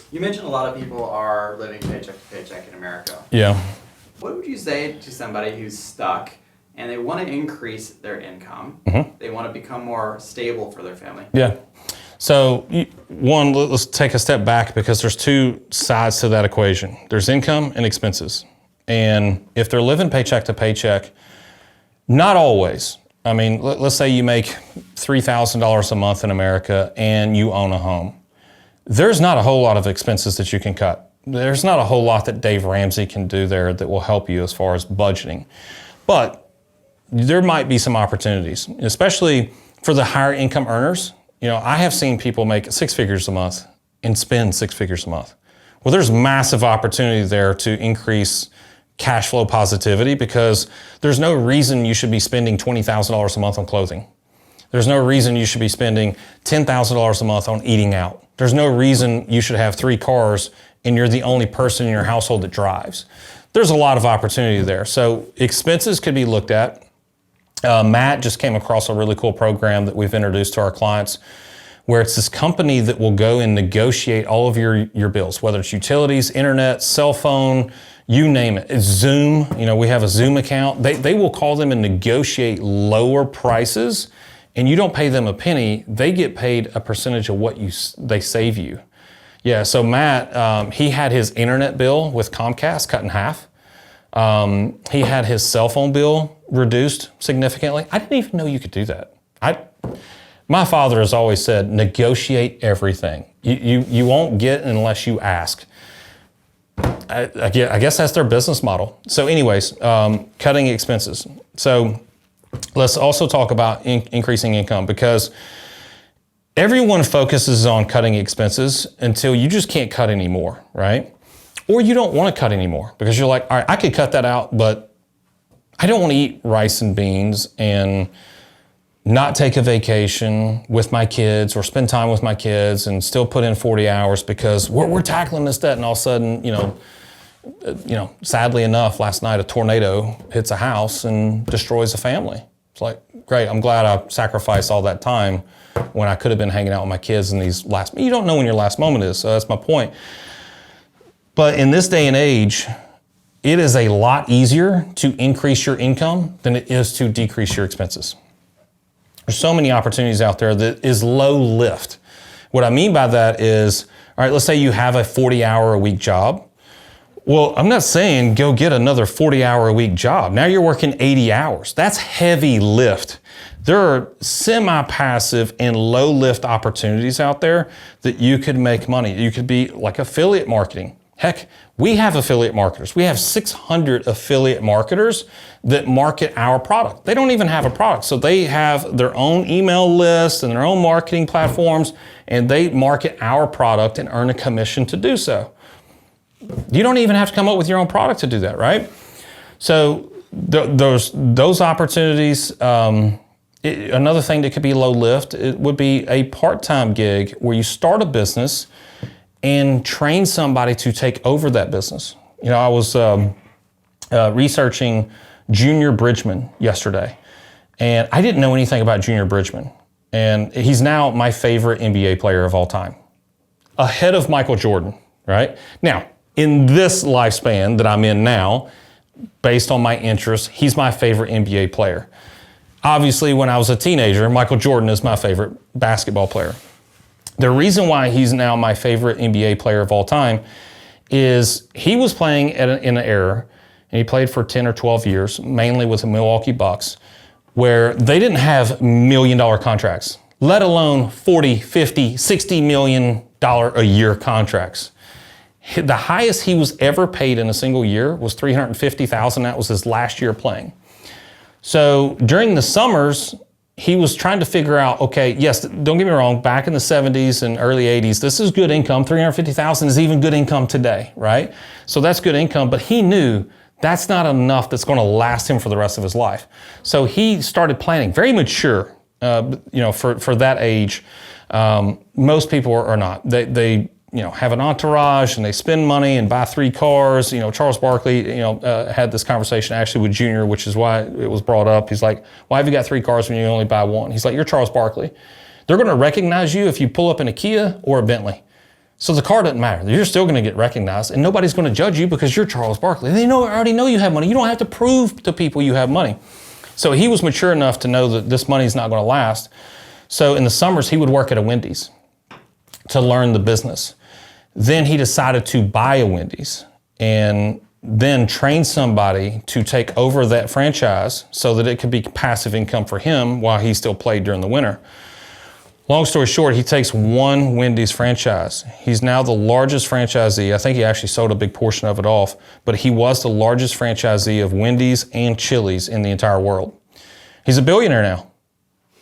You mentioned a lot of people are living paycheck to paycheck in America. Yeah. What would you say to somebody who's stuck and they want to increase their income? They want to become more stable for their family. Yeah. So one, let's take a step back because there's two sides to that equation. There's income and expenses. And if they're living paycheck to paycheck, not always. I mean, let's say you make $3,000 a month in America and you own a home. There's not a whole lot of expenses that you can cut. There's not a whole lot that Dave Ramsey can do there that will help you as far as budgeting. But there might be some opportunities, especially for the higher income earners. You know, I have seen people make 6 figures a month and spend 6 figures a month. Well, there's massive opportunity there to increase cash flow positivity because there's no reason you should be spending $20,000 a month on clothing. There's no reason you should be spending $10,000 a month on eating out. There's no reason you should have 3 cars and you're the only person in your household that drives. There's a lot of opportunity there. So expenses could be looked at. Matt just came across a really cool program that we've introduced to our clients where it's this company that will go and negotiate all of your bills, whether it's utilities, internet, cell phone, you name it. It's Zoom. You know, we have a Zoom account. They will call them and negotiate lower prices, and you don't pay them a penny. They get paid a percentage of what they save you. Yeah, so Matt, he had his internet bill with Comcast cut in half. He had his cell phone bill reduced significantly. I didn't even know you could do that. My father has always said, negotiate everything. You won't get unless you ask. I guess that's their business model. So anyways, cutting expenses. So let's also talk about increasing income because everyone focuses on cutting expenses until you just can't cut anymore, right? Or you don't want to cut anymore because you're like, all right, I could cut that out, but I don't want to eat rice and beans and not take a vacation with my kids or spend time with my kids and still put in 40 hours because we're tackling this debt. And all of a sudden, you know, sadly enough, last night a tornado hits a house and destroys a family. It's like, great, I'm glad I sacrificed all that time when I could have been hanging out with my kids in these you don't know when your last moment is, so that's my point. But in this day and age, it is a lot easier to increase your income than it is to decrease your expenses. There's so many opportunities out there that is low lift. What I mean by that is, all right, let's say you have a 40-hour-a-week job. Well, I'm not saying go get another 40-hour-a-week job. Now you're working 80 hours. That's heavy lift. There are semi-passive and low-lift opportunities out there that you could make money. You could be like affiliate marketing. Heck, we have affiliate marketers. We have 600 affiliate marketers that market our product. They don't even have a product. So they have their own email list and their own marketing platforms, and they market our product and earn a commission to do so. You don't even have to come up with your own product to do that, right? So those opportunities, another thing that could be low lift, it would be a part-time gig where you start a business and train somebody to take over that business. You know, I was researching Junior Bridgeman yesterday, and I didn't know anything about Junior Bridgeman. And he's now my favorite NBA player of all time, ahead of Michael Jordan, right? Now, in this lifespan that I'm in now, based on my interests, he's my favorite NBA player. Obviously, when I was a teenager, Michael Jordan is my favorite basketball player. The reason why he's now my favorite NBA player of all time is he was playing in an era, and he played for 10 or 12 years, mainly with the Milwaukee Bucks, where they didn't have million-dollar contracts, let alone 40, 50, $60 million a year contracts. The highest he was ever paid in a single year was $350,000. That was his last year playing. So during the summers, he was trying to figure out, okay, yes, don't get me wrong, back in the 70s and early 80s, this is good income. $350,000 is even good income today, right? So that's good income, but he knew that's not enough that's going to last him for the rest of his life. So he started planning, very mature, for that age. Most people are not. They have an entourage and they spend money and buy 3 cars. You know, Charles Barkley, had this conversation actually with Junior, which is why it was brought up. He's like, why have you got 3 cars when you only buy 1? He's like, you're Charles Barkley. They're going to recognize you if you pull up in a Kia or a Bentley. So the car doesn't matter. You're still going to get recognized, and nobody's going to judge you because you're Charles Barkley. They already know you have money. You don't have to prove to people you have money. So he was mature enough to know that this money's not going to last. So in the summers, he would work at a Wendy's to learn the business. Then he decided to buy a Wendy's and then train somebody to take over that franchise so that it could be passive income for him while he still played during the winter. Long story short, he takes one Wendy's franchise. He's now the largest franchisee. I think he actually sold a big portion of it off, but he was the largest franchisee of Wendy's and Chili's in the entire world. He's a billionaire now.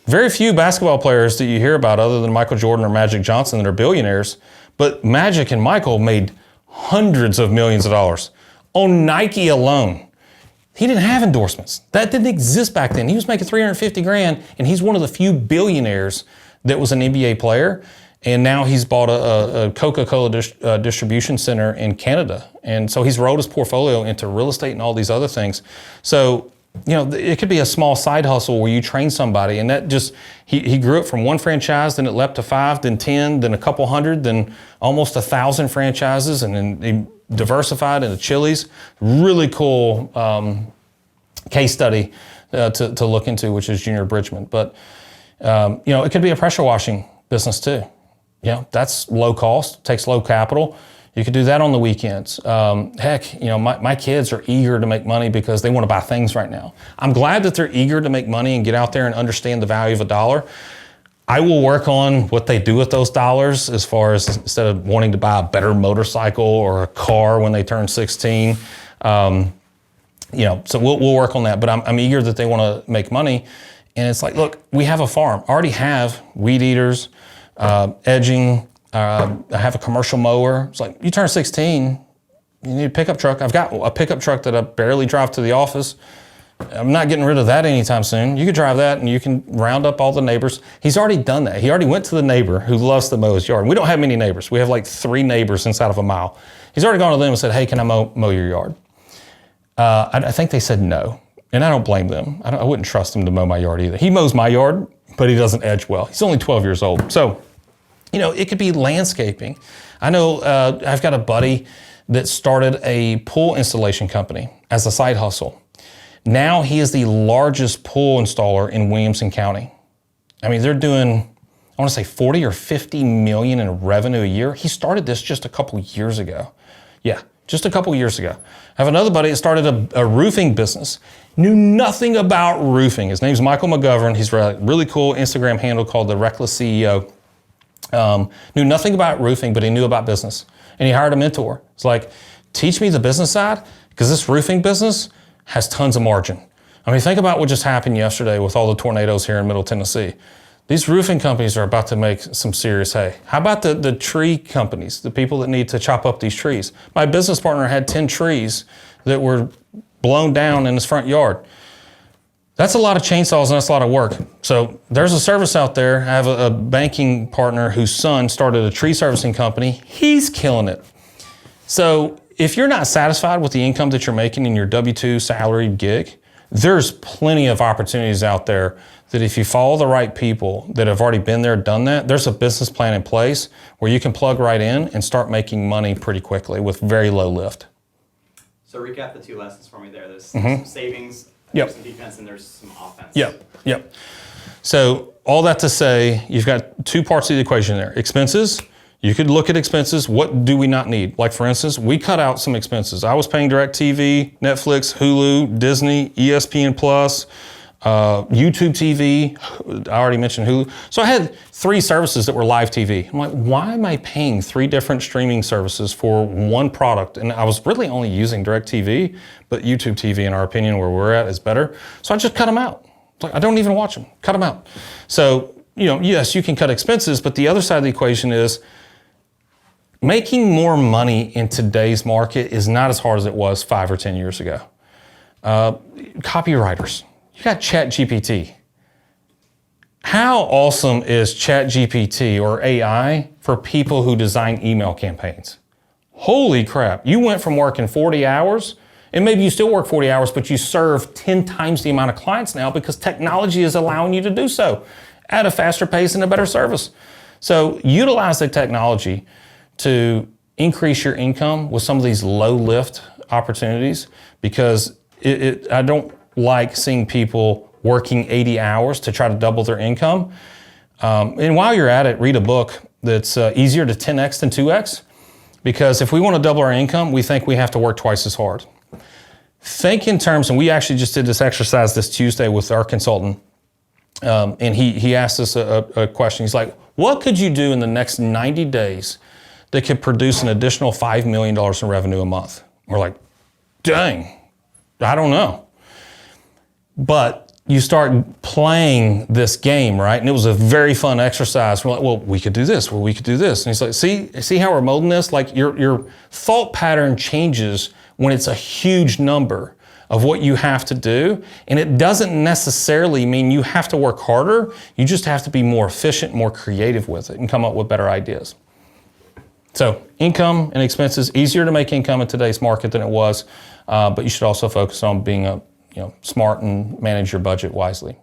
Very few basketball players that you hear about other than Michael Jordan or Magic Johnson that are billionaires, but Magic and Michael made hundreds of millions of dollars on Nike alone. He didn't have endorsements. That didn't exist back then. He was making $350,000, and he's one of the few billionaires that was an NBA player, and now he's bought a Coca-Cola distribution center in Canada. And so he's rolled his portfolio into real estate and all these other things. So, it could be a small side hustle where you train somebody, and that just, he grew up from one franchise, then it leapt to 5, then 10, then a couple hundred, then almost 1,000 franchises, and then he diversified into Chili's. Really cool case study to look into, which is Junior Bridgeman. But it could be a pressure washing business too. That's low cost, takes low capital. You could do that on the weekends. Heck, my kids are eager to make money because they want to buy things right now. I'm glad that they're eager to make money and get out there and understand the value of a dollar. I will work on what they do with those dollars as far as instead of wanting to buy a better motorcycle or a car when they turn 16. So we'll work on that, but I'm eager that they want to make money. And it's like, look, we have a farm. I already have weed eaters, edging. I have a commercial mower. It's like, you turn 16, you need a pickup truck. I've got a pickup truck that I barely drive to the office. I'm not getting rid of that anytime soon. You can drive that and you can round up all the neighbors. He's already done that. He already went to the neighbor who loves to mow his yard. We don't have many neighbors. We have like 3 neighbors inside of a mile. He's already gone to them and said, hey, can I mow your yard? I think they said no. And I don't blame them. I wouldn't trust him to mow my yard either. He mows my yard, but he doesn't edge well. He's only 12 years old. So, it could be landscaping. I know I've got a buddy that started a pool installation company as a side hustle. Now he is the largest pool installer in Williamson County. I mean, they're doing, I want to say 40 or 50 million in revenue a year. He started this just a couple years ago. Yeah, just a couple years ago. I have another buddy that started a roofing business. Knew nothing about roofing. His name's Michael McGovern. He's got a really cool Instagram handle called The Reckless CEO. Knew nothing about roofing, but he knew about business. And he hired a mentor. It's like, teach me the business side, because this roofing business has tons of margin. I mean, think about what just happened yesterday with all the tornadoes here in Middle Tennessee. These roofing companies are about to make some serious hay. How about the tree companies, the people that need to chop up these trees? My business partner had 10 trees that were blown down in his front yard. That's a lot of chainsaws and that's a lot of work. So there's a service out there. I have a banking partner whose son started a tree servicing company. He's killing it. So if you're not satisfied with the income that you're making in your W-2 salaried gig, there's plenty of opportunities out there that if you follow the right people that have already been there, done that, there's a business plan in place where you can plug right in and start making money pretty quickly with very low lift. So recap the 2 lessons for me there. There's some savings, there's some defense, and there's some offense. Yep. So all that to say, you've got 2 parts of the equation there. Expenses. You could look at expenses. What do we not need? Like for instance, we cut out some expenses. I was paying DirecTV, Netflix, Hulu, Disney, ESPN Plus, YouTube TV. I already mentioned Hulu. So I had 3 services that were live TV. I'm like, why am I paying 3 different streaming services for one product? And I was really only using DirecTV, but YouTube TV, in our opinion, where we're at, is better. So I just cut them out. Like, I don't even watch them. Cut them out. So, yes, you can cut expenses, but the other side of the equation is making more money in today's market is not as hard as it was 5 or 10 years ago. Copywriters. You got ChatGPT. How awesome is ChatGPT or AI for people who design email campaigns? Holy crap. You went from working 40 hours, and maybe you still work 40 hours, but you serve 10 times the amount of clients now because technology is allowing you to do so at a faster pace and a better service. So utilize the technology to increase your income with some of these low lift opportunities, because I don't like seeing people working 80 hours to try to double their income. And while you're at it, read a book that's easier to 10x than 2x, because if we want to double our income, we think we have to work twice as hard. Think in terms, and we actually just did this exercise this Tuesday with our consultant, and he asked us a question. He's like, what could you do in the next 90 days that could produce an additional $5 million in revenue a month? We're like, dang, I don't know. But you start playing this game, right? And it was a very fun exercise. We're like, well, we could do this, well, we could do this. And he's like, see how we're molding this? Like your thought pattern changes when it's a huge number of what you have to do. And it doesn't necessarily mean you have to work harder. You just have to be more efficient, more creative with it, and come up with better ideas. So income and expenses, easier to make income in today's market than it was, but you should also focus on being smart and manage your budget wisely.